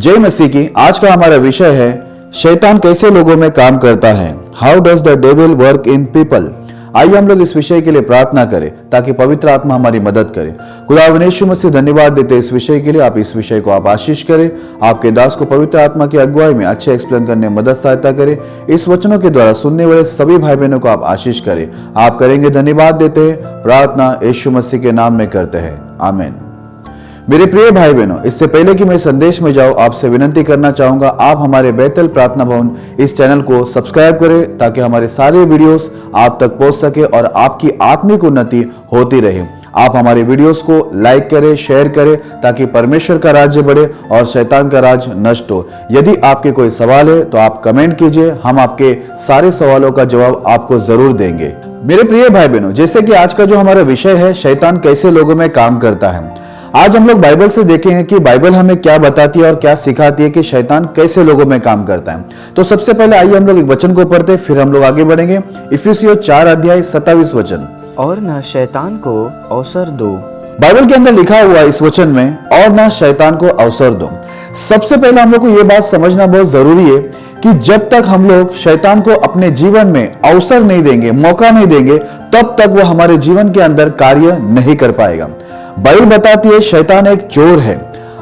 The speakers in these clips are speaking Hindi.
जय मसीह की। आज का हमारा विषय है शैतान कैसे लोगों में काम करता है। How does the devil work in people. आइए हम लोग इस विषय के लिए प्रार्थना करें ताकि पवित्र आत्मा हमारी मदद करे। खुदावंद यीशु मसीह धन्यवाद देते इस विषय के लिए। आप इस विषय को आप आशीष करें। आपके दास को पवित्र आत्मा की अगुवाई में अच्छे एक्सप्लेन करने में मदद सहायता करें। इस वचनों के द्वारा सुनने वाले सभी भाई बहनों को आप आशीष करें। आप करेंगे, धन्यवाद देते हैं। प्रार्थना यीशु मसीह के नाम में करते हैं, आमीन। मेरे प्रिय भाई बहनों, इससे पहले कि मैं संदेश में जाऊं, आपसे विनती करना चाहूंगा, आप हमारे बेतल प्रार्थना भवन इस चैनल को सब्सक्राइब करें ताकि हमारे सारे वीडियोस आप तक पहुंच सके और आपकी आत्मिक उन्नति होती रहे। आप हमारे वीडियोस को लाइक करें, शेयर करें ताकि परमेश्वर का राज्य बढ़े और शैतान का राज नष्ट हो। यदि आपके कोई सवाल है तो आप कमेंट कीजिए, हम आपके सारे सवालों का जवाब आपको जरूर देंगे। मेरे प्रिय भाई बहनों, जैसे कि आज का जो हमारा विषय है, शैतान कैसे लोगों में काम करता है। आज हम लोग बाइबल से देखेंगे कि बाइबल हमें क्या बताती है और क्या सिखाती है कि शैतान कैसे लोगों में काम करता है। तो सबसे पहले आइए हम लोग एक वचन को पढ़ते, फिर हम लोग आगे बढ़ेंगे। इफिसियों 4:27 वचन। और न शैतान को अवसर दो। बाइबल के अंदर लिखा हुआ इस वचन में, और न शैतान को अवसर दो। सबसे पहले हम लोग को यह बात समझना बहुत जरूरी है कि जब तक हम लोग शैतान को अपने जीवन में अवसर नहीं देंगे, मौका नहीं देंगे, तब तक वो हमारे जीवन के अंदर कार्य नहीं कर पाएगा। बाइबल बताती है शैतान एक चोर है।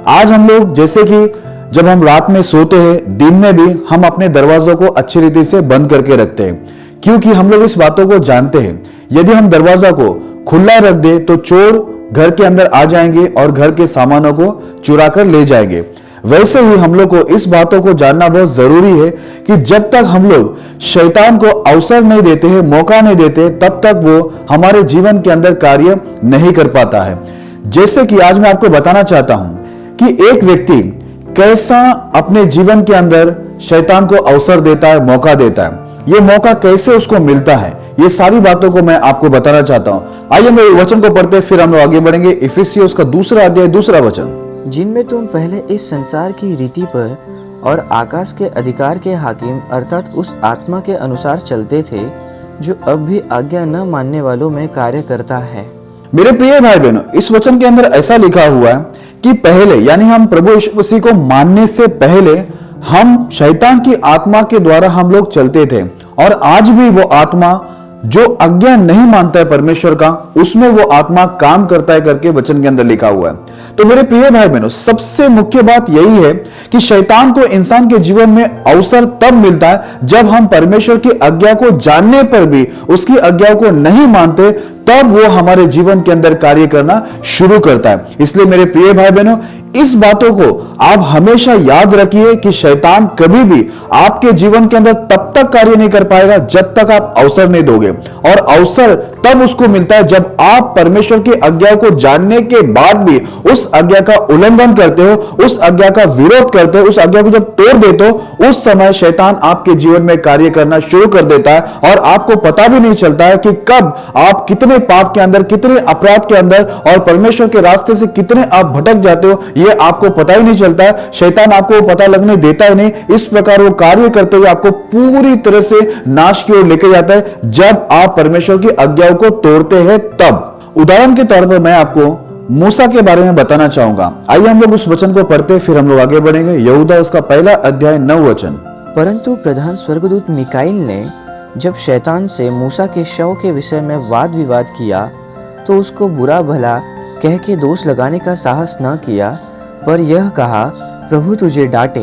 आज हम लोग जैसे कि जब हम रात में सोते हैं, दिन में भी हम अपने दरवाजों को अच्छी रीति से बंद करके रखते हैं, क्योंकि हम लोग इस बातों को जानते हैं यदि हम दरवाजा को खुला रख दे तो चोर घर के अंदर आ जाएंगे और घर के सामानों को चुरा कर ले जाएंगे। वैसे ही हम लोग को इस बातों को जानना बहुत जरूरी है कि जब तक हम लोग शैतान को अवसर नहीं देते हैं, मौका नहीं देते, तब तक वो हमारे जीवन के अंदर कार्य नहीं कर पाता है। जैसे कि आज मैं आपको बताना चाहता हूं कि एक व्यक्ति कैसा अपने जीवन के अंदर शैतान को अवसर देता है, मौका देता है। ये मौका कैसे उसको मिलता है, ये सारी बातों को मैं आपको बताना चाहता हूं। आइए मैं वचन को पढ़ते फिर हम लोग आगे बढ़ेंगे। इफिसियों का 2 वचन। जिनमें तुम पहले इस संसार की रीति पर और आकाश के अधिकार के हाकिम अर्थात उस आत्मा के अनुसार चलते थे जो अब भी आज्ञा न मानने वालों में कार्य करता है। मेरे प्रिय भाई बहनों, इस वचन के अंदर ऐसा लिखा हुआ है कि पहले, यानी हम प्रभु यीशु मसीह को मानने से पहले हम शैतान की आत्मा के द्वारा हम लोग चलते थे, और आज भी वो आत्मा जो आज्ञा नहीं मानता है परमेश्वर का, उसमें वो आत्मा काम करता है करके वचन के अंदर लिखा हुआ है। तो मेरे प्रिय भाई बहनों, सबसे मुख्य बात यही है कि शैतान को इंसान के जीवन में अवसर तब मिलता है जब हम परमेश्वर की आज्ञा को जानने पर भी उसकी आज्ञा को नहीं मानते, तब वो हमारे जीवन के अंदर कार्य करना शुरू करता है। इसलिए मेरे प्रिय भाई बहनों, इस बातों को आप हमेशा याद रखिए कि शैतान कभी भी आपके जीवन के अंदर तब तक कार्य नहीं कर पाएगा जब तक आप अवसर नहीं दोगे, और अवसर तब उसको मिलता है जब आप परमेश्वर की आज्ञा को जानने के बाद भी उस आज्ञा का उल्लंघन करते हो, उस आज्ञा का विरोध करते हो, उस आज्ञा को जब तोड़ देते हो, उस समय शैतान आपके जीवन में कार्य करना शुरू कर देता है और आपको पता भी नहीं चलता है कि कब आप कितने पाप के अंदर, कितने अपराध के अंदर और परमेश्वर के रास्ते से कितने आप भटक जाते हो, ये आपको पता ही नहीं चलता है। शैतान आपको पता लगने देता ही नहीं। इस प्रकार वो कार्य करते हुए आपको पूरी तरह से नाश की ओर लेके जाता है जब आप परमेश्वर की आज्ञाओं को तोड़ते हैं तब। उदाहरण के तौर पर मैं आपको मूसा के बारे में बताना चाहूंगा। आइए हम लोग उस वचन को पढ़ते फिर हम लोग आगे बढ़ेंगे। यहूदा उसका 1 वचन। परंतु प्रधान स्वर्गदूत मिकाईल ने जब शैतान से मूसा के शव के विषय में वाद विवाद किया तो उसको बुरा भला कह के दोष लगाने का साहस न किया, पर यह कहा, प्रभु तुझे डांटे।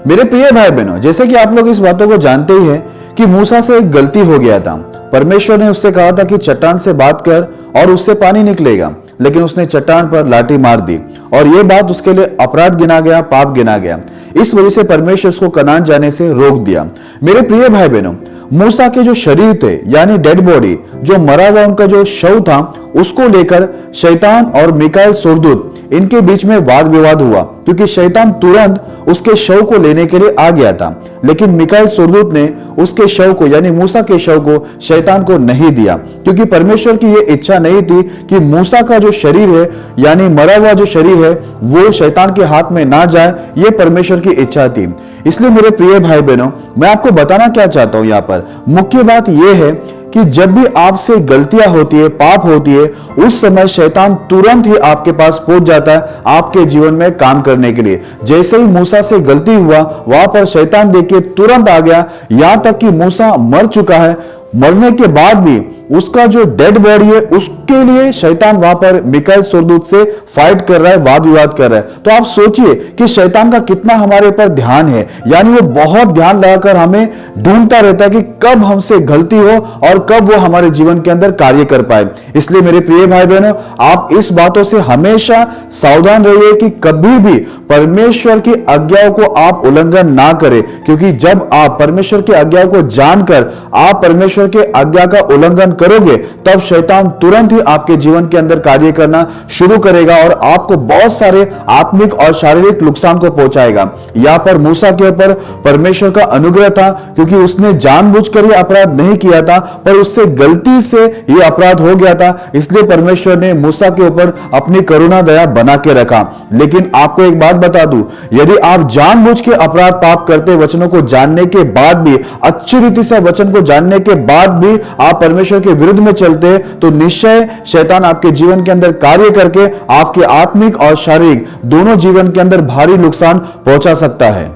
मेरे प्रिय भाई बहनों, जैसे कि आप लोग इस बातों को जानते ही हैं कि मूसा से एक गलती हो गया था। परमेश्वर ने उससे कहा था कि चट्टान से बात कर और उससे पानी निकलेगा, लेकिन उसने चट्टान पर लाठी मार दी और यह बात उसके लिए अपराध गिना गया, पाप गिना गया। इस वजह से परमेश्वर उसको कनान जाने से रोक दिया। मेरे प्रिय भाई बहनों, मूसा के जो शरीर थे, यानी डेड बॉडी, जो मरा हुआ उनका जो शव था, उसको लेकर शैतान और मिकाईल स्वर्गदूत इनके बीच में वाद विवाद हुआ, क्योंकि शैतान तुरंत उसके शव को लेने के लिए आ गया था, लेकिन मिकाईल स्वर्गदूत ने उसके शव को, यानी मूसा के शव को शैतान को नहीं दिया, क्योंकि परमेश्वर की यह इच्छा नहीं थी कि मूसा का जो शरीर है, यानी मरा हुआ जो शरीर है, वो शैतान के हाथ में ना जाए। ये परमेश्वर की इच्छा थी। इसलिए मेरे प्रिय भाई बहनों, मैं आपको बताना क्या चाहता हूं, यहां पर मुख्य बात यह है कि जब भी आपसे गलतियां होती है, पाप होती है, उस समय शैतान तुरंत ही आपके पास पहुंच जाता है आपके जीवन में काम करने के लिए। जैसे ही मूसा से गलती हुआ, वहां पर शैतान देखिए तुरंत आ गया, यहां तक कि मूसा मर चुका है, मरने के बाद भी उसका जो डेड बॉडी है उसके लिए शैतान वहां पर मिकाएल स्वर्गदूत से फाइट कर रहा है, वाद विवाद कर रहा है। तो आप सोचिए कि शैतान का कितना हमारे ऊपर ध्यान है, यानी वो बहुत ध्यान लगाकर हमें ढूंढता रहता है कि कब हमसे गलती हो और कब वो हमारे जीवन के अंदर कार्य कर पाए। इसलिए मेरे प्रिय भाई बहनों, आप इस बातों से हमेशा सावधान रहिए कि कभी भी परमेश्वर की आज्ञाओं को आप उल्लंघन ना करें, क्योंकि जब आप परमेश्वर की आज्ञाओं को जानकर आप परमेश्वर के आज्ञा का उल्लंघन करोगे, तब शैतान तुरंत ही आपके जीवन के अंदर कार्य करना शुरू करेगा और आपको बहुत सारे आत्मिक और शारीरिक नुकसान को पहुंचाएगा। यहां पर मूसा के ऊपर परमेश्वर का अनुग्रह था, क्योंकि उसने जानबूझकर ये अपराध नहीं किया था, पर उससे गलती से ये अपराध हो गया था, इसलिए परमेश्वर ने मूसा के ऊपर अपनी करुणा दया बना के रखा। लेकिन आपको एक बात बता दूं, यदि आप जानबूझ के अपराध पाप करते, वचनों को जानने के बाद भी, अच्छी रीति से वचन को जानने के बाद भी आप परमेश्वर के विरुद्ध में चलते, तो निश्चय शैतान आपके जीवन के अंदर कार्य करके आपके आत्मिक और शारीरिक दोनों जीवन के अंदर भारी नुकसान पहुंचा सकता है।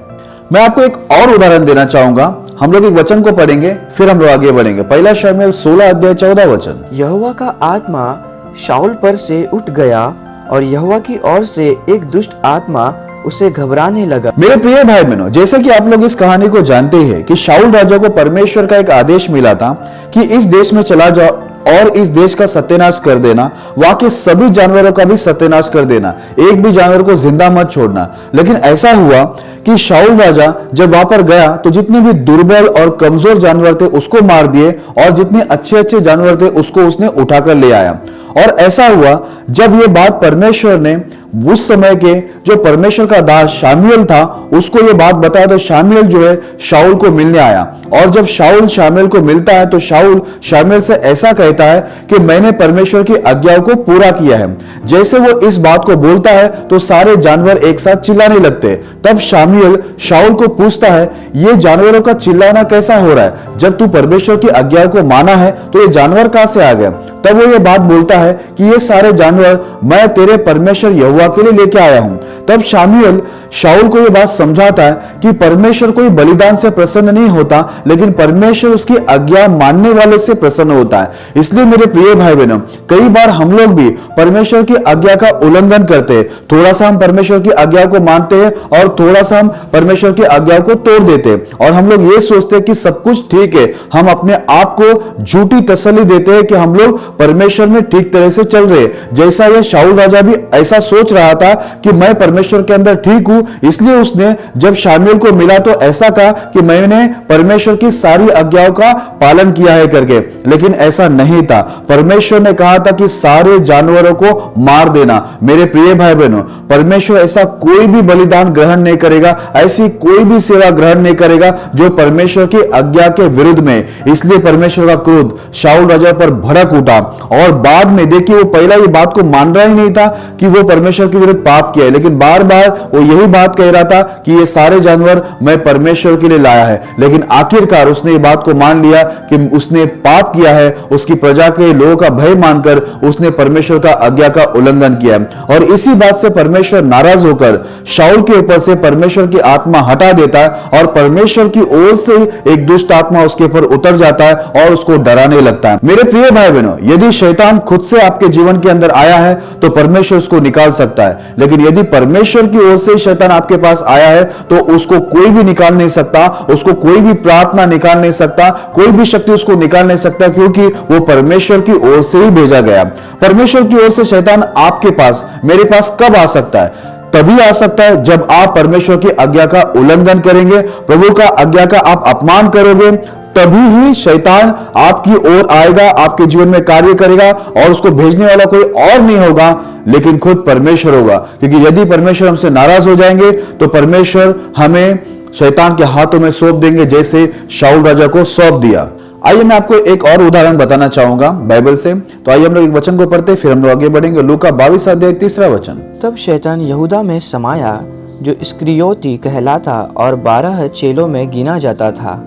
मैं आपको एक और उदाहरण देना चाहूंगा। हम लोग एक वचन को पढ़ेंगे, फिर हम लोग आगे बढ़ेंगे। पहला शमूएल 16 अध्याय 14 वचन। यहोवा का आत्मा शाऊल पर से उठ गया और यहोवा की ओर से एक दुष्ट आत्मा उसे घबराने लगा। मेरे प्रिय भाई बहनों, जैसे कि आप लोग इस कहानी को जानते हैं कि शाऊल राजा को परमेश्वर का एक आदेश मिला था कि इस देश में चला जाओ और इस देश का सत्यानाश कर देना, वहां के सभी जानवरों का भी सत्यानाश कर देना, एक भी जानवर को जिंदा मत छोड़ना। लेकिन ऐसा हुआ कि शाऊल राजा जब वहां पर गया तो जितने भी दुर्बल और कमजोर जानवर थे उसको मार दिए और जितने अच्छे अच्छे जानवर थे उसको उसने उठाकर ले आया। और ऐसा हुआ जब ये बात परमेश्वर ने उस समय के जो परमेश्वर का दास शामुएल था उसको ये बात बताया, तो शामुएल जो है शाऊल को मिलने आया। और जब शाऊल शामुएल को मिलता है तो शाऊल शामुएल से ऐसा कहता है कि मैंने परमेश्वर की आज्ञाओं को पूरा किया है। जैसे वो इस बात को बोलता है तो सारे जानवर एक साथ चिल्लाने लगते। तब शामुएल शाऊल को पूछता है, ये जानवरों का चिल्लाना कैसा हो रहा है? जब तू परमेश्वर की आज्ञाओं को माना है तो ये जानवर कहां से आ गया? तब वो ये बात बोलता है कि ये सारे जानवर मैं तेरे परमेश्वर यहोवा के लिए लेके आया हूं। तब शामुएल शाऊल को यह बात समझाता है कि परमेश्वर कोई बलिदान से प्रसन्न नहीं होता, लेकिन परमेश्वर उसकी आज्ञा मानने वाले से प्रसन्न होता है। इसलिए मेरे प्रिय भाई बहनों, कई बार हम लोग भी परमेश्वर की आज्ञा का उल्लंघन करते हैं। थोड़ा सा हम परमेश्वर की आज्ञा को मानते हैं और थोड़ा सा हम परमेश्वर की आज्ञा को तोड़ देते हैं। और हम लोग ये सोचते हैं कि सब कुछ ठीक है। हम अपने आप को झूठी तसल्ली देते हैं कि हम लोग परमेश्वर में ठीक तरह से चल रहे हैं। जैसा यह शाऊल राजा भी ऐसा सोच रहा था कि मैं परमेश्वर के अंदर ठीक हूं, इसलिए उसने जब शामुएल को मिला तो ऐसा कहा कि मैंने परमेश्वर की सारी आज्ञाओं का पालन किया है करके। लेकिन ऐसा नहीं था। परमेश्वर ने कहा था कि सारे जानवरों को मार देना। मेरे प्रिय भाई बहनों, परमेश्वर ऐसा कोई भी बलिदान ग्रहण नहीं करेगा, ऐसी कोई भी सेवा ग्रहण नहीं करेगा जो परमेश्वर की आज्ञा के विरुद्ध में। इसलिए परमेश्वर का क्रोध शाऊल राजा पर भड़क उठा और बाद में देखिए वो पहला ये बात को मान रहा ही नहीं था कि वो परमेश्वर के विरुद्ध पाप किया है, लेकिन बार बार वो यही बात कह रहा था कि ये सारे जानवर मैं परमेश्वर के लिए लाया है। लेकिन आखिरकार उसने ये बात को मान लिया कि उसने पाप किया है, उसकी प्रजा के लोगों का भय मानकर उसने परमेश्वर का आज्ञा का उल्लंघन किया। और इसी बात से परमेश्वर नाराज होकर शाऊल के ऊपर से परमेश्वर की आत्मा हटा देता है और परमेश्वर की ओर से एक दुष्ट आत्मा उसके ऊपर उतर जाता है और उसको डराने लगता है। मेरे प्रिय भाई बहनों, यदि शैतान खुद से आपके जीवन के अंदर आया है तो परमेश्वर उसको निकाल सकता है, लेकिन यदि परमेश्वर की ओर से शैतान आपके पास आया है तो उसको कोई भी निकाल नहीं सकता, उसको कोई भी प्रार्थना निकाल नहीं सकता, कोई भी शक्ति उसको निकाल नहीं सकता, क्योंकि वो परमेश्वर की ओर से ही भेजा गया। परमेश्वर की ओर से शैतान आपके पास, मेरे पास कब आ सकता है? तभी आ सकता है जब आप परमेश्वर की आज्ञा का उल्लंघन करेंगे, प्रभु का आज्ञा का आप अपमान करोगे, तभी ही शैतान आपकी ओर आएगा, आपके जीवन में कार्य करेगा। और उसको भेजने वाला कोई और नहीं होगा लेकिन खुद परमेश्वर होगा, क्योंकि यदि परमेश्वर हमसे नाराज हो जाएंगे तो परमेश्वर हमें शैतान के हाथों में सौंप देंगे, जैसे शाऊल राजा को सौंप दिया। आइए मैं आपको एक और उदाहरण बताना चाहूंगा बाइबल से। तो आइए हम लोग एक वचन को पढ़ते फिर हम लोग आगे बढ़ेंगे। लूका 22 अध्याय 3 वचन। तब शैतान यहूदा में समाया जो इस्करियोती कहलाता और 12 चेलों में गिना जाता था।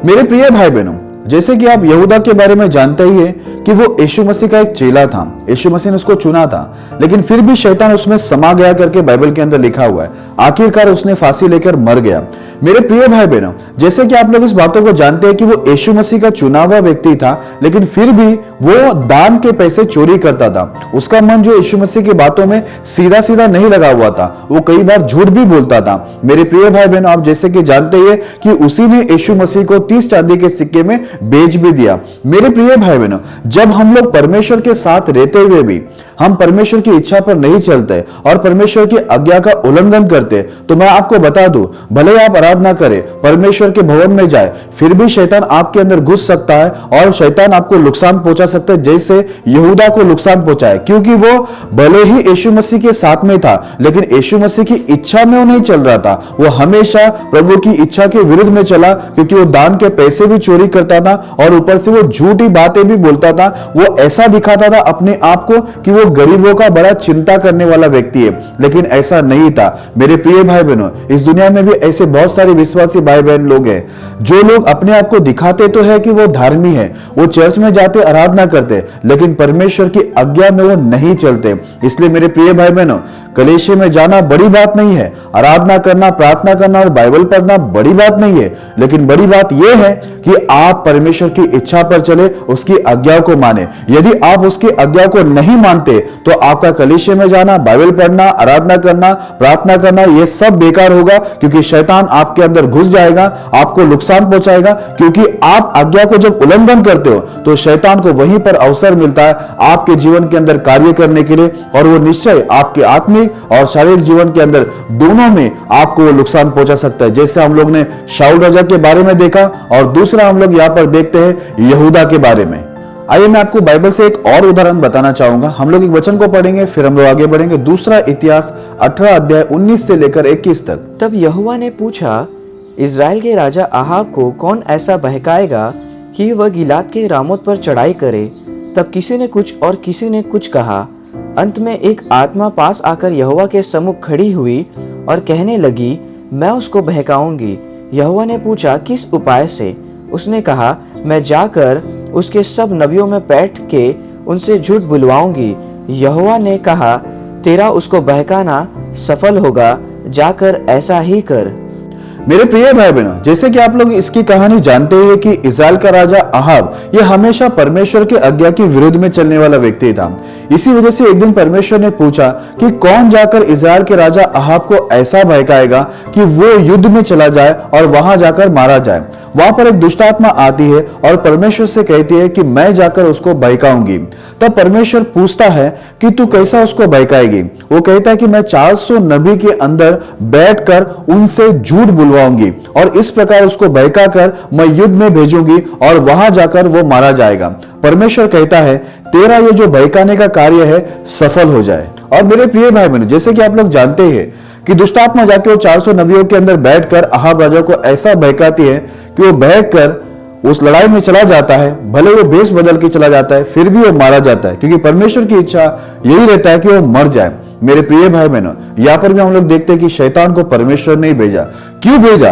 मेरे प्रिय भाई बहनों, जैसे कि आप यहूदा के बारे में जानते ही है कि वो यीशु मसीह का एक चेला था, यीशु मसीह ने उसको चुना था, लेकिन फिर भी शैतान उसमें समा गया करके बाइबल के अंदर लिखा हुआ है। आखिरकार उसने फांसी लेकर मर गया। मेरे प्रिय भाई बहनों, जैसे कि आप लोग इस बातों को जानते हैं कि वो यीशु मसीह का चुना हुआ व्यक्ति था, लेकिन फिर भी वो दान के पैसे चोरी करता था। उसका मन जो यीशु मसीह की बातों में सीधा सीधा नहीं लगा हुआ था, वो कई बार झूठ भी बोलता था। मेरे प्रिय भाई बहनों, आप जैसे कि जानते हैं कि उसी ने यीशु मसीह को 30 चांदी के सिक्के में बेच भी दिया। मेरे प्रिय भाई बहनों, जब हम लोग परमेश्वर के साथ रहते हुए भी हम परमेश्वर की इच्छा पर नहीं चलते और परमेश्वर की आज्ञा का उल्लंघन करते, तो मैं आपको बता दूं, भले आप आराधना करें, परमेश्वर के भवन में जाए, फिर भी शैतान आपके अंदर घुस सकता है और शैतान आपको नुकसान पहुंचा सकता है, जैसे यहूदा को नुकसान पहुंचाए। क्योंकि वो भले ही यीशु मसीह के साथ में था, लेकिन यीशु मसीह की इच्छा में वो नहीं चल रहा था। वो हमेशा प्रभु की इच्छा के विरुद्ध में चला, क्योंकि वो दान के पैसे भी चोरी करता था और ऊपर से वो झूठी बातें भी बोलता था। वो ऐसा दिखाता था अपने आप को कि वो गरीबों का बड़ा चिंता करने वाला व्यक्ति है, लेकिन ऐसा नहीं था। मेरे प्रिय भाई बहनों, इस दुनिया में भी ऐसे बहुत सारे विश्वासी भाई बहन लोग हैं, जो लोग अपने आप को दिखाते तो है कि वो धार्मिक है, वो चर्च में जाते, आराधना करते, लेकिन परमेश्वर की आज्ञा में वो नहीं चलते। इसलिए मेरे प्रिय भाई बहनों, कलीसिया में जाना बड़ी बात नहीं है, आराधना करना, प्रार्थना करना और बाइबल पढ़ना बड़ी बात नहीं है, लेकिन बड़ी बात यह है कि आप परमेश्वर की इच्छा पर चले, उसकी आज्ञा को माने। यदि आप उसकी आज्ञा को नहीं मानते, तो आपका कलीसिया में जाना, बाइबल पढ़ना, आराधना करना, प्रार्थना करना, यह सब बेकार होगा, क्योंकि शैतान आपके अंदर घुस जाएगा, आपको नुकसान पहुंचाएगा। क्योंकि आप आज्ञा को जब उल्लंघन करते हो, तो शैतान को वहीं पर अवसर मिलता है आपके जीवन के अंदर कार्य करने के लिए, और वो निश्चय आपके आत्मिक और शारीरिक जीवन के अंदर दोनों में आपको वो नुकसान पहुंचा सकता है। जैसे हम लोग ने शाऊल राजा के बारे में देखा, और दूसरा हम लोग यहां पर देखते हैं यहूदा के बारे में। आइए मैं आपको बाइबल से एक और उदाहरण बताना चाहूंगा। हम लोग एक वचन को पढ़ेंगे, फिर हम लोग आगे बढ़ेंगे। दूसरा इतिहास 18 अध्याय 19 से लेकर 21 तक। तब यहोवा ने पूछा, इज़राइल के राजा अहाब को कौन ऐसा बहकाएगा कि वह गिलाद के रामोत पर चढ़ाई करे? तब किसी ने कुछ और किसी ने कुछ कहा। अंत में एक आत्मा पास आकर यहोवा के सम्मुख खड़ी हुई और कहने लगी, मैं उसको बहकाऊंगी। यहोवा ने पूछा, किस उपाय से? उसने कहा, मैं जाकर उसके सब नबियों में बैठ के उनसे झूठ बुलवाऊंगी। यहोवा ने कहा, तेरा उसको बहकाना सफल होगा, जाकर ऐसा ही कर। मेरे प्रिय भाई बहनों, जैसे कि आप लोग इसकी कहानी जानते हैं कि इज़राइल का राजा अहाब ये हमेशा परमेश्वर के आज्ञा के विरुद्ध में चलने वाला व्यक्ति था। इसी वजह से एक दिन परमेश्वर ने पूछा कि कौन जाकर इज़राइल के राजा अहाब को ऐसा बहकाएगा कि वो युद्ध में चला जाए और वहां जाकर मारा जाए। वहां पर एक दुष्ट आत्मा आती है और परमेश्वर से कहती है कि मैं जाकर उसको बहकाऊंगी। तब परमेश्वर पूछता है कि तू कैसा उसको बहकाएगी? वो कहता है कि मैं 400 नबी के अंदर बैठकर उनसे झूठ बुलवाऊंगी और इस प्रकार उसको बहका कर मैं युद्ध में भेजूंगी और वहां जाकर वो मारा जाएगा। परमेश्वर कहता है तेरा ये जो बहकाने का कार्य है सफल हो जाए। और मेरे प्रिय भाई बहनों, जैसे कि आप लोग जानते हैं कि दुष्ट आत्मा जाके वो 400 नबियों के अंदर बैठकर अहाब राजा को ऐसा बहकाती है कि वो बहकर उस लड़ाई में चला जाता है। भले वो भेष बदल के चला जाता है, फिर भी वो मारा जाता है, क्योंकि परमेश्वर की इच्छा यही रहता है कि वो मर जाए। मेरे प्रिय भाई बहनों, यहाँ पर भी हम लोग देखते हैं कि शैतान को परमेश्वर ने भेजा। क्यों भेजा?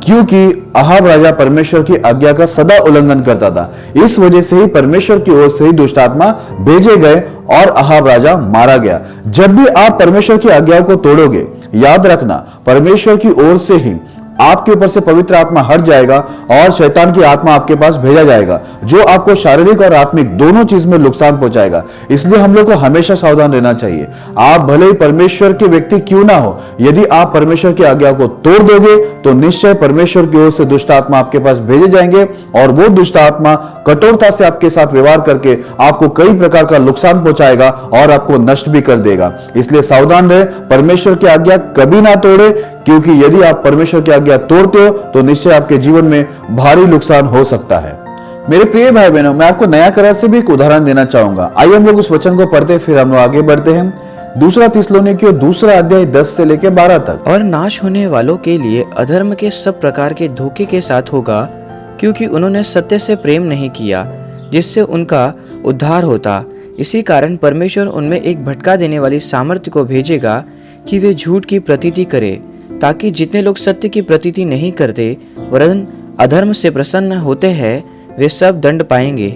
क्योंकि अहाब राजा परमेश्वर की आज्ञा का सदा उल्लंघन करता था। इस वजह से ही परमेश्वर की ओर से ही दुष्ट आत्मा भेजे गए और अहाब राजा मारा गया। जब भी आप परमेश्वर की आज्ञा को तोड़ोगे, याद रखना परमेश्वर की ओर से ही आपके ऊपर से पवित्र आत्मा हट जाएगा और शैतान की आत्मा आपके पास भेजा जाएगा, जो आपको शारीरिक और आत्मिक दोनों चीज में नुकसान पहुंचाएगा। इसलिए हम लोग को हमेशा सावधान रहना चाहिए। आप भले ही परमेश्वर के व्यक्ति क्यों ना हो, यदि आप परमेश्वर की आज्ञा को तोड़ दोगे तो निश्चय परमेश्वर की ओर से दुष्ट आत्मा आपके पास भेजे जाएंगे और वो दुष्ट आत्मा कठोरता से आपके साथ व्यवहार करके आपको कई प्रकार का नुकसान पहुंचाएगा और आपको नष्ट भी कर देगा। इसलिए सावधान रहे, परमेश्वर की आज्ञा कभी ना तोड़े, क्योंकि यदि आप परमेश्वर की आज्ञा तोड़ते हो तो निश्चय आपके जीवन में भारी नुकसान हो सकता है। मेरे प्रिय भाई बहनों, मैं आपको नया करार से भी एक उदाहरण देना चाहूंगा। आइए हम लोग उस वचन को पढ़ते फिर हम लोग आगे बढ़ते हैं। दूसरा थिस्सलुनीकियों दूसरा अध्याय 10 से लेकर 12 तक। और नाश होने वालों के लिए अधर्म के सब प्रकार के धोखे के साथ होगा, क्योंकि उन्होंने सत्य से प्रेम नहीं किया जिससे उनका उद्धार होता। इसी कारण परमेश्वर उनमें एक भटका देने वाली सामर्थ्य को भेजेगा कि वे झूठ की प्रतीति करे, ताकि जितने लोग सत्य की प्रतीति नहीं करते वरन अधर्म से प्रसन्न होते हैं वे सब दंड पाएंगे।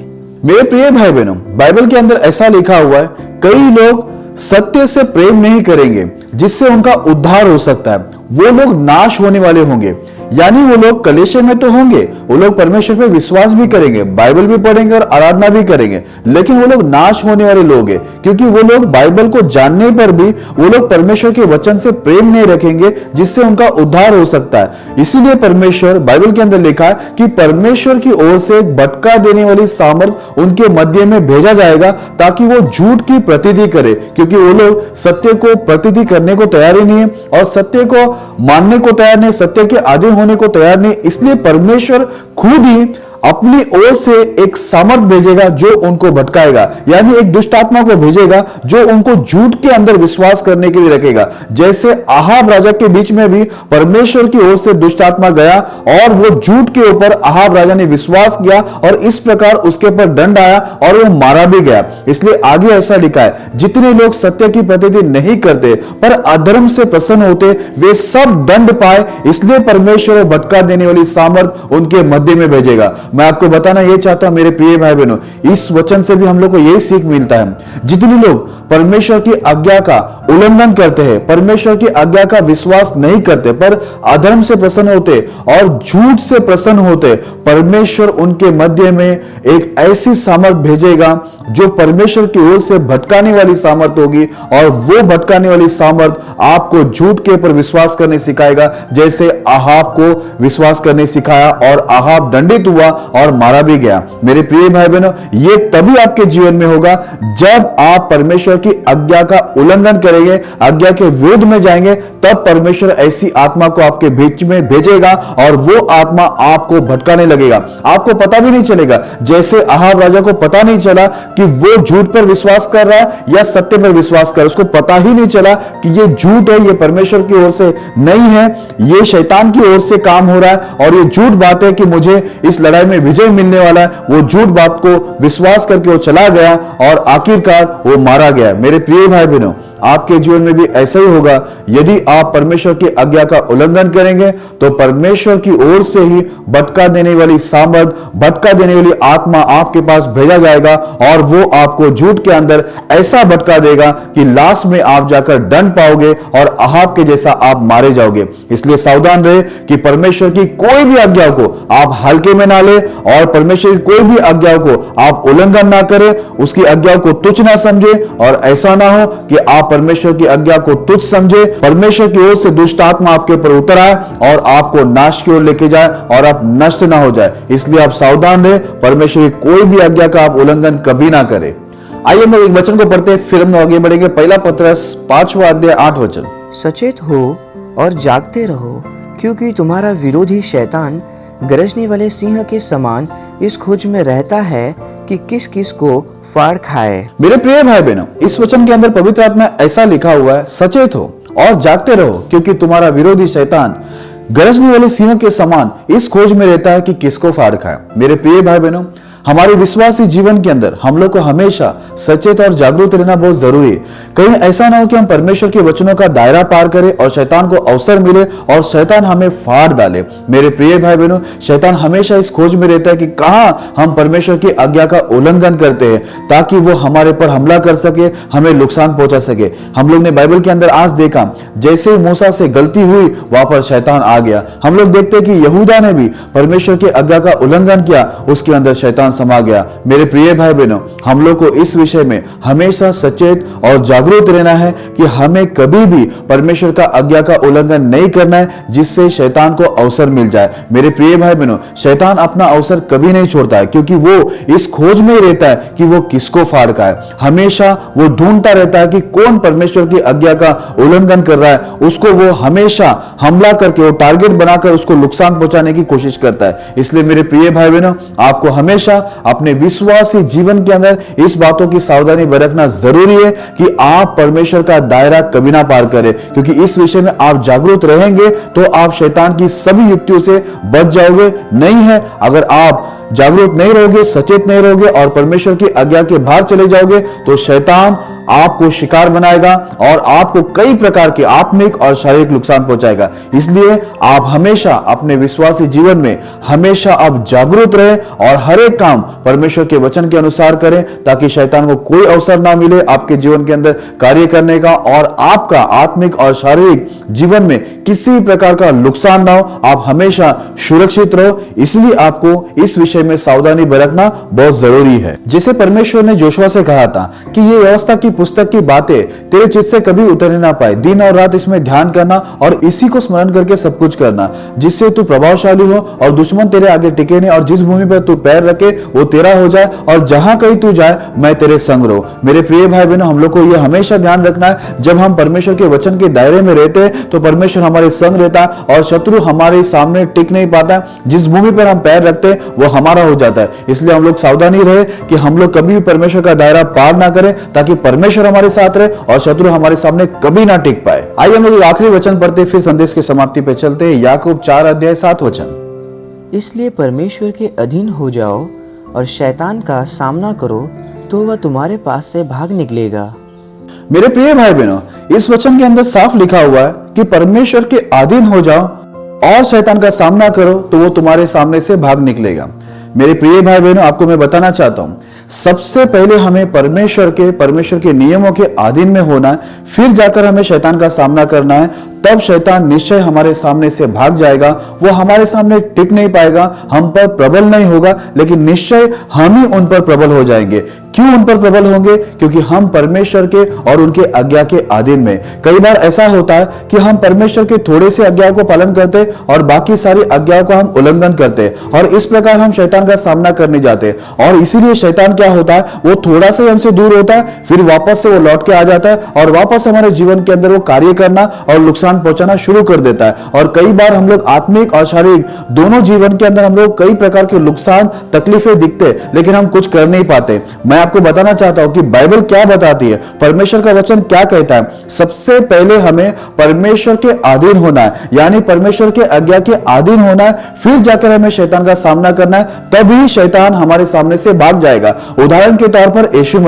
मेरे प्रिय भाई बहनों, बाइबल के अंदर ऐसा लिखा हुआ है, कई लोग सत्य से प्रेम नहीं करेंगे जिससे उनका उद्धार हो सकता है, वो लोग नाश होने वाले होंगे। यानी वो लोग कलेशे में तो होंगे, वो लोग परमेश्वर पे विश्वास भी करेंगे, बाइबल भी पढ़ेंगे और आराधना भी करेंगे, लेकिन वो लोग नाश होने वाले लोग हैं, क्योंकि वो लोग बाइबल को जानने पर भी वो लोग परमेश्वर के वचन से प्रेम नहीं रखेंगे जिससे उनका उद्धार हो सकता है। इसीलिए परमेश्वर, बाइबल के अंदर लिखा है कि परमेश्वर की ओर से एक भटका देने वाली सामर्थ उनके मध्य में भेजा जाएगा ताकि वो झूठ की प्रतीति करे, क्योंकि वो लोग सत्य को प्रतीति करने को तैयार ही नहीं है और सत्य को मानने को तैयार नहीं, सत्य के आधीन होने को तैयार नहीं। इसलिए परमेश्वर खुद ही अपनी ओर से एक सामर्थ भेजेगा जो उनको भटकाएगा, यानी एक दुष्ट आत्मा को भेजेगा जो उनको झूठ के अंदर विश्वास करने के लिए रखेगा। जैसे आहाब राजा के बीच में भी परमेश्वर की ओर से दुष्ट आत्मा गया और वो झूठ के ऊपर आहाब राजा ने विश्वास किया और इस प्रकार उसके ऊपर दंड आया और वो मारा भी गया। इसलिए आगे ऐसा लिखा है, जितने लोग सत्य की प्रतीति नहीं करते पर अधर्म से प्रसन्न होते वे सब दंड पाए, इसलिए परमेश्वर भटका देने वाली सामर्थ उनके मध्य में भेजेगा। मैं आपको बताना यह चाहता हूं मेरे प्रिय भाई बहनों, इस वचन से भी हम लोग को यही सीख मिलता है, जितने लोग परमेश्वर की आज्ञा का उल्लंघन करते हैं, परमेश्वर की आज्ञा का विश्वास नहीं करते पर अधर्म से प्रसन्न होते और झूठ से प्रसन्न होते, परमेश्वर उनके मध्य में एक ऐसी सामर्थ भेजेगा जो परमेश्वर की ओर से भटकाने वाली सामर्थ होगी और वो भटकाने वाली सामर्थ आपको झूठ के ऊपर विश्वास करने सिखाएगा, जैसे आहाब को विश्वास करने सिखाया और आहाब दंडित हुआ और मारा भी गया। मेरे प्रिय भाई बहनों, ये तभी आपके जीवन में होगा जब आप परमेश्वर की आज्ञा का उल्लंघन करेंगे, आज्ञा के विरुद्ध में जाएंगे, तब परमेश्वर ऐसी आत्मा को आपके बीच में भेजेगा और वो आत्मा आपको भटकाने लगेगा। आपको पता भी नहीं चलेगा, जैसे आहाब राजा को पता नहीं चला कि वो झूठ पर विश्वास कर रहा है या सत्य पर विश्वास कर रहा है, उसको पता ही नहीं चला कि ये झूठ है, ये परमेश्वर की ओर से नहीं है, ये शैतान की ओर से काम हो रहा है और ये झूठ बात है कि मुझे इस लड़ाई में विजय मिलने वाला है। वो झूठ बात को विश्वास करके वो चला गया और आखिरकार वो मारा गया। मेरे प्रिय भाई बहनों, आपके जीवन में भी ऐसा ही होगा। यदि आप परमेश्वर की आज्ञा का उल्लंघन करेंगे तो परमेश्वर की ओर से ही भटका देने वाली सामर्थ, भटका देने वाली आत्मा आपके पास भेजा जाएगा और वो आपको झूठ के अंदर ऐसा भटका देगा कि लास्ट में आप जाकर दंड पाओगे और आहाब के जैसा आप मारे जाओगे। इसलिए सावधान रहे कि परमेश्वर की कोई भी आज्ञा को आप हल्के में ना ले और परमेश्वर की कोई भी आज्ञा को आप उल्लंघन ना करें, उसकी आज्ञा को तुच्छ ना समझे और ऐसा ना हो कि आप परमेश्वर की आज्ञा को तुच्छ समझे, परमेश्वर की ओर से दुष्ट आत्मा आपके ऊपर उतर आए और आपको नाश की ओर लेके जाए और आप नष्ट ना हो जाए। इसलिए आप सावधान रहे, परमेश्वर की कोई भी आज्ञा का आप उल्लंघन कभी ना करें। आइए हम एक वचन को पढ़ते फिर हम आगे बढ़ेंगे। पहला पत्रस 5वां अध्याय 8 वचन। सचेत हो और जागते रहो, क्योंकि तुम्हारा विरोधी शैतान गरजने वाले सिंह के समान इस खोज में रहता है कि किस किस को फाड़ खाए। मेरे प्रिय भाई बहनों, इस वचन के अंदर पवित्र आत्मा ऐसा लिखा हुआ है, सचेत हो और जागते रहो, क्योंकि तुम्हारा विरोधी शैतान गरजने वाले सिंह के समान इस खोज में रहता है कि किसको फाड़ खाए। मेरे प्रिय भाई बहनों, हमारे विश्वासी जीवन के अंदर हम लोग को हमेशा सचेत और जागरूक रहना बहुत जरूरी है। कहीं ऐसा ना हो कि हम परमेश्वर के वचनों का दायरा पार करें और शैतान को अवसर मिले और शैतान हमें फाड़ डाले। मेरे प्रिय भाई बहनों, शैतान हमेशा इस खोज में रहता है कि कहां हम परमेश्वर की आज्ञा का उल्लंघन करते हैं ताकि वो हमारे पर हमला कर सके, हमें नुकसान पहुंचा सके। हम लोग ने बाइबल के अंदर आज देखा, जैसे ही मूसा से गलती हुई वहां पर शैतान आ गया। हम लोग देखते हैं कि यहूदा ने भी परमेश्वर की आज्ञा का उल्लंघन किया, उसके अंदर शैतान समा गया। मेरे प्रिय भाई बहनों, हम लोग को इस विषय में हमेशा सचेत और जागरूक रहना है कि हमें कभी भी परमेश्वर का आज्ञा का उल्लंघन नहीं करना है जिससे शैतान को अवसर मिल जाए। मेरे प्रिय भाई बहनों, शैतान अपना अवसर कभी नहीं छोड़ता है, क्योंकि वो इस खोज में ही रहता है कि वो किसको फाड़ खाए। हमेशा वो ढूंढता रहता है कि कौन परमेश्वर की आज्ञा का उल्लंघन कर रहा है, उसको वो हमेशा हमला करके, वो टारगेट बनाकर उसको नुकसान पहुंचाने की कोशिश करता है। इसलिए मेरे प्रिय भाई बहनों, आपको हमेशा अपने विश्वासी जीवन के अंदर इस बातों की सावधानी बरतना जरूरी है कि आप परमेश्वर का दायरा कभी ना पार करें, क्योंकि इस विषय में आप जागरूक रहेंगे तो आप शैतान की सभी युक्तियों से बच जाओगे। नहीं है, अगर आप जागरूक नहीं रहोगे, सचेत नहीं रहोगे और परमेश्वर की आज्ञा के बाहर चले जाओगे तो शैतान आपको शिकार बनाएगा और आपको कई प्रकार के आत्मिक और शारीरिक नुकसान पहुंचाएगा। इसलिए आप हमेशा अपने विश्वासी जीवन में हमेशा आप जागरूक रहे और हर एक काम परमेश्वर के वचन के अनुसार करें, ताकि शैतान को कोई अवसर ना मिले आपके जीवन के अंदर कार्य करने का और आपका आत्मिक और शारीरिक जीवन में किसी भी प्रकार का नुकसान ना हो। आप हमेशा सुरक्षित रहो। इसलिए आपको इस विषय में सावधानी बरतना बहुत जरूरी है। जैसे परमेश्वर ने जोशुआ से कहा था कि ये व्यवस्था की पुस्तक की बातें तेरे चित्त से कभी उतरने ना पाए, दिन और रात इसमें ध्यान करना और इसी को स्मरण करके सब कुछ करना, जिससे तू प्रभावशाली हो और दुश्मन तेरे आगे टिके नहीं, और जिस भूमि पर तू पैर रखे वो तेरा हो जाए, और जहां कहीं तू जाए मैं तेरे संग रहूं। मेरे प्रिय भाई बहनों, हम लोग को यह हमेशा ध्यान रखना है, जब हम परमेश्वर के वचन के दायरे में रहते हैं तो परमेश्वर हमारे संग रहता है और शत्रु हमारे सामने टिक नहीं पाता। जिस भूमि पर हम पैर रखते हैं वो हमारा हो जाता है। इसलिए हम लोग सावधानी रहे कि हम लोग कभी भी परमेश्वर का दायरा पार ना करें, ताकि परमेश्वर हमारे साथ रहे और शत्रु हमारे सामने कभी ना टिक पाए। आइए हम लोग आखिरी वचन पढ़ते फिर संदेश की समाप्ति पे चलते हैं। याकूब 4:7 इसलिए परमेश्वर के अधीन हो जाओ और शैतान का सामना करो तो वह तुम्हारे पास से भाग निकलेगा। मेरे प्रिय भाई बहनों, इस वचन के अंदर साफ लिखा हुआ है कि परमेश्वर के अधीन हो जाओ और शैतान का सामना करो तो वो तुम्हारे सामने से भाग निकलेगा। मेरे प्रिय भाई बहनों, आपको मैं बताना चाहता हूं, सबसे पहले हमें परमेश्वर के नियमों के अधीन में होना है, फिर जाकर हमें शैतान का सामना करना है। तब शैतान निश्चय हमारे सामने से भाग जाएगा। वो हमारे सामने टिक नहीं पाएगा, हम पर प्रबल नहीं होगा, लेकिन निश्चय हम ही उन पर प्रबल हो जाएंगे। क्यों उन पर प्रबल होंगे? क्योंकि हम परमेश्वर के और उनके आज्ञा के अधीन में। कई बार ऐसा होता है कि हम परमेश्वर के थोड़े से आज्ञाओं को पालन करते और बाकी सारी आज्ञाओं का हम उल्लंघन करते और इस प्रकार हम शैतान का सामना करने जाते। और इसीलिए शैतान क्या होता है, वो थोड़ा सा हमसे दूर होता है, फिर वापस से वो लौट के आ जाता है और वापस हमारे जीवन के अंदर वो कार्य करना और नुकसान पहुंचाना शुरू कर देता है। और कई बार हम लोग आत्मिक और शारीरिक दोनों जीवन के अंदर हम लोग कई प्रकार के नुकसान तकलीफें दिखते, लेकिन हम कुछ कर नहीं पाते। मैं आपको बताना चाहता हूं कि बाइबल क्या बताती है, परमेश्वर का वचन क्या कहता है। सबसे पहले हमें परमेश्वर के अधीन होना है, यानी परमेश्वर के आज्ञा के अधीन होना है, फिर जाकर हमें शैतान का सामना करना है, तभी शैतान हमारे सामने से भाग जाएगा। उदाहरण के तौर पर यीशु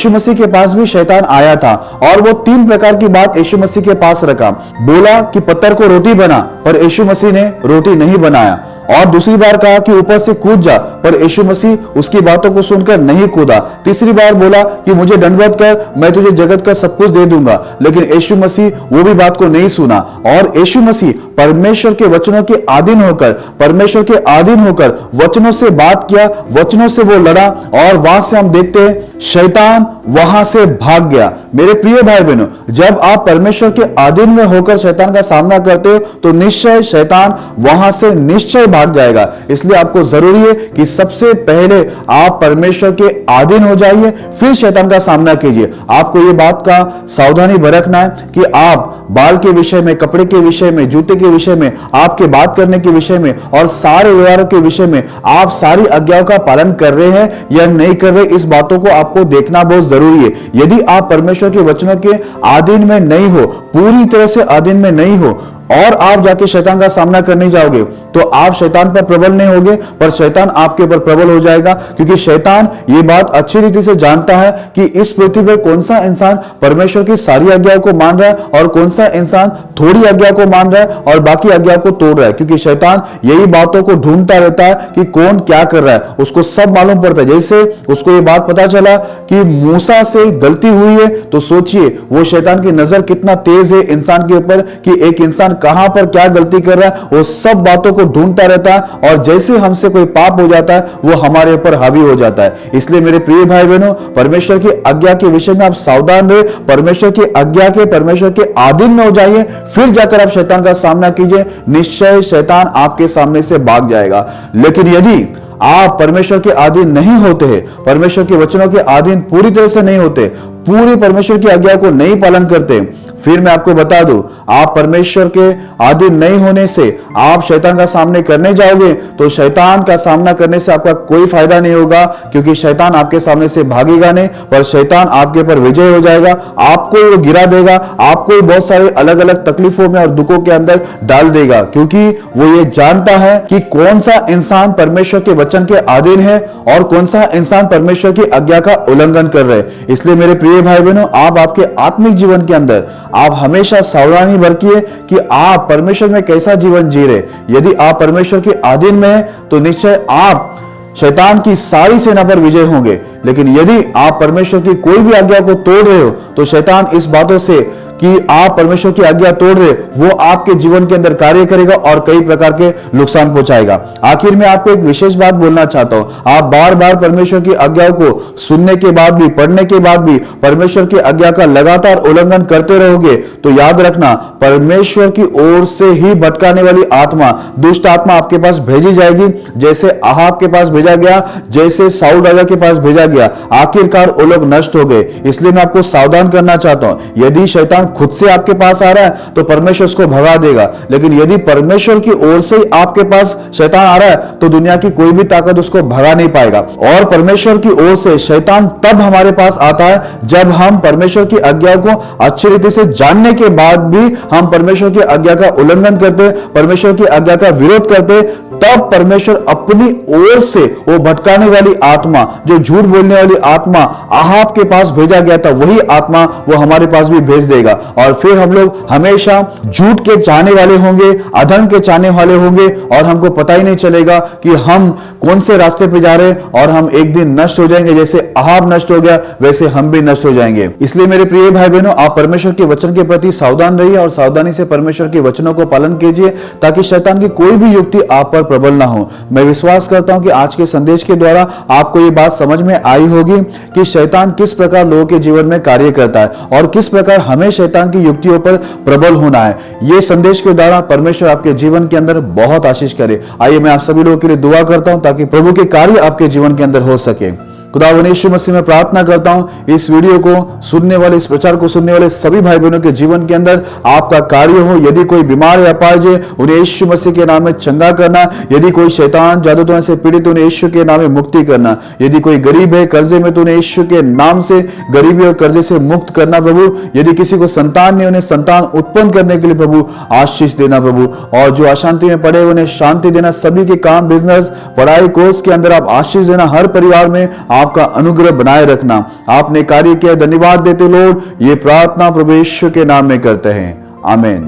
मसीह के पास भी शैतान आया था और वो 3 प्रकार की बात यीशु मसीह के पास रखा। बोला कि पत्थर को रोटी बना, पर यीशु मसीह ने रोटी नहीं बनाया। और दूसरी बार कहा कि ऊपर से कूद जा, पर यीशु मसीह उसकी बातों को सुनकर नहीं कूदा। तीसरी बार बोला कि मुझे दंडवत कर, मैं तुझे जगत का सब कुछ दे दूंगा, लेकिन यीशु मसीह वो भी बात को नहीं सुना। और यीशु मसीह परमेश्वर के वचनों के अधीन होकर वचनों से बात किया, वचनों से वो लड़ा और वहां से हम देखते हैं शैतान वहां से भाग गया। मेरे प्रिय भाई बहनों, जब आप परमेश्वर के अधीन में होकर शैतान का सामना करते हो तो निश्चय शैतान वहां से निश्चय भाग जाएगा। इसलिए आपको जरूरी है कि सबसे पहले आप परमेश्वर के अधीन हो जाइए, फिर शैतान का सामना कीजिए। आपको ये बात का सावधानी बरतना है कि आप बाल के विषय में, कपड़े के विषय में, जूते के विषय में, आपके बात करने के विषय में और सारे व्यवहारों के विषय में आप सारी आज्ञाओं का पालन कर रहे हैं या नहीं कर रहे, इस बातों को आपको देखना बहुत जरूरी है। यदि आप परमेश्वर के वचनों के अधीन में नहीं हो, पूरी तरह से अधीन में नहीं हो और आप जाके शैतान का सामना करने जाओगे तो आप शैतान पर प्रबल नहीं होगे, पर शैतान आपके ऊपर प्रबल हो जाएगा। क्योंकि शैतान ये बात अच्छी रीति से जानता है कि इस पृथ्वी पर कौन सा इंसान परमेश्वर की सारी आज्ञाओं को मान रहा है और कौन सा इंसान थोड़ी आज्ञा को मान रहा है और बाकी आज्ञा को तोड़ रहा है। क्योंकि शैतान यही बातों को ढूंढता रहता है कि कौन क्या कर रहा है, उसको सब मालूम पड़ता है। जैसे उसको ये बात पता चला कि मूसा से गलती हुई है, तो सोचिए वो शैतान की नजर कितना तेज है इंसान के ऊपर कि एक इंसान कहां पर क्या गलती कर रहा है, वो सब बातों को ढूंढता रहता है और जैसे हमसे कोई पाप हो जाता है वो हमारे ऊपर हावी हो जाता है। इसलिए मेरे प्रिय भाई बहनों, परमेश्वर की आज्ञा के विषय में आप सावधान रहे, परमेश्वर की आज्ञा के, परमेश्वर के अधीन में हो जाइए, फिर जाकर आप शैतान का सामना कीजिए, निश्चय शैतान आपके सामने से भाग जाएगा। लेकिन यदि आप परमेश्वर के अधीन नहीं होते हैं, परमेश्वर के वचनों के अधीन पूरी तरह से नहीं होते, पूरी परमेश्वर की आज्ञा को नहीं पालन करते, फिर मैं आपको बता दूं, आप परमेश्वर के अधीन नहीं होने से आप शैतान का सामने करने जाओगे तो शैतान का सामना करने से आपका कोई फायदा नहीं होगा, क्योंकि शैतान आपके सामने से भागेगा नहीं, पर शैतान आपके ऊपर विजय हो जाएगा, आपको वो गिरा देगा, आपको बहुत सारे अलग अलग तकलीफों में और दुखों के अंदर डाल देगा, क्योंकि वो ये जानता है कि कौन सा इंसान परमेश्वर के वचन के अधीन है और कौन सा इंसान परमेश्वर की आज्ञा का उल्लंघन कर रहे हैं। इसलिए मेरे प्रिय भाई बहनों, आप आपके आत्मिक जीवन के अंदर आप हमेशा सावधानी बरतिए कि आप परमेश्वर में कैसा जीवन जी रहे। यदि आप परमेश्वर के अधीन में हैं तो निश्चय आप शैतान की सारी सेना पर विजय होंगे, लेकिन यदि आप परमेश्वर की कोई भी आज्ञा को तोड़ रहे हो तो शैतान इस बातों से कि आप परमेश्वर की आज्ञा तोड़ रहे, वो आपके जीवन के अंदर कार्य करेगा और कई प्रकार के नुकसान पहुंचाएगा। आखिर में आपको एक विशेष बात बोलना चाहता हूं, आप बार बार परमेश्वर की आज्ञाओं को सुनने के बाद भी, पढ़ने के बाद भी परमेश्वर की आज्ञा का लगातार उल्लंघन करते रहोगे तो याद रखना, परमेश्वर की ओर से ही भटकाने वाली आत्मा, दुष्ट आत्मा आपके पास भेजी जाएगी, जैसे अहाब के पास भेजा गया, जैसे साउल राजा के पास भेजा गया। आखिरकार वो लोग नष्ट हो गए। इसलिए मैं आपको सावधान करना चाहता हूं, यदि शैतान खुद से आपके पास आ रहा है तो परमेश्वर उसको भगा देगा, लेकिन यदि परमेश्वर की ओर से आपके पास शैतान आ रहा है तो दुनिया की कोई भी ताकत उसको भगा नहीं पाएगा। और परमेश्वर की ओर से शैतान तब हमारे पास आता है जब हम परमेश्वर की आज्ञा को अच्छी रीति से जानने के बाद भी हम परमेश्वर की आज्ञा का उल्लंघन करते, परमेश्वर की आज्ञा का विरोध करते, तब परमेश्वर अपनी ओर से वो भटकाने वाली आत्मा, जो झूठ बोलने वाली आत्मा अहाब के पास भेजा गया था, वही आत्मा वो हमारे पास भी भेज देगा। और फिर हम लोग हमेशा झूठ के चाहने वाले होंगे, अधर्म के चाहने वाले होंगे, और हमको पता ही नहीं चलेगा कि हम कौन से रास्ते पे जा रहे हैं, और हम एक दिन नष्ट हो जाएंगे। जैसे अहाब नष्ट हो गया वैसे हम भी नष्ट हो जाएंगे। इसलिए मेरे प्रिय भाई बहनों, आप परमेश्वर के वचन के प्रति सावधान रहिए और सावधानी से परमेश्वर के वचनों को पालन कीजिए, ताकि शैतान की कोई भी युक्ति आप पर प्रबल ना हो। मैं विश्वास करता हूं कि आज के संदेश के द्वारा आपको ये बात समझ में आई होगी कि शैतान किस प्रकार लोगों के जीवन में कार्य करता है और किस प्रकार हमें शैतान की युक्तियों पर प्रबल होना है। ये संदेश के द्वारा परमेश्वर आपके जीवन के अंदर बहुत आशीष करे। आइए मैं आप सभी लोगों के लिए दुआ करता हूं ताकि प्रभु के कार्य आपके जीवन के अंदर हो सके। खुदावंद यीशु मसीह में प्रार्थना करता हूं, इस वीडियो को सुनने वाले, इस प्रचार को सुनने वाले सभी भाई बहनों के जीवन के अंदर आपका कार्य हो। यदि कोई बीमार या अपाहिज है, उन्हें यीशु मसीह के नाम में चंगा करना। यदि कोई शैतान जादू से पीड़ित, उन्हें यीशु के नाम में मुक्ति करना। यदि कोई गरीब है, कर्जे में, तो उन्हें यीशु के नाम से गरीबी और कर्जे से मुक्त करना प्रभु। यदि किसी को संतान नहीं, उन्हें संतान उत्पन्न करने के लिए प्रभु आशीष देना प्रभु। और जो अशांति में पड़े उन्हें शांति देना। सभी के काम, बिजनेस, पढ़ाई, कोर्स के अंदर आप आशीष देना। हर परिवार में आपका अनुग्रह बनाए रखना। आपने कार्य किया, धन्यवाद देते लॉर्ड। ये प्रार्थना प्रभु यीशु के नाम में करते हैं, आमीन।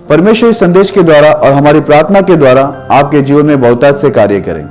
परमेश्वर इस संदेश के द्वारा और हमारी प्रार्थना के द्वारा आपके जीवन में बहुतायत से कार्य करें।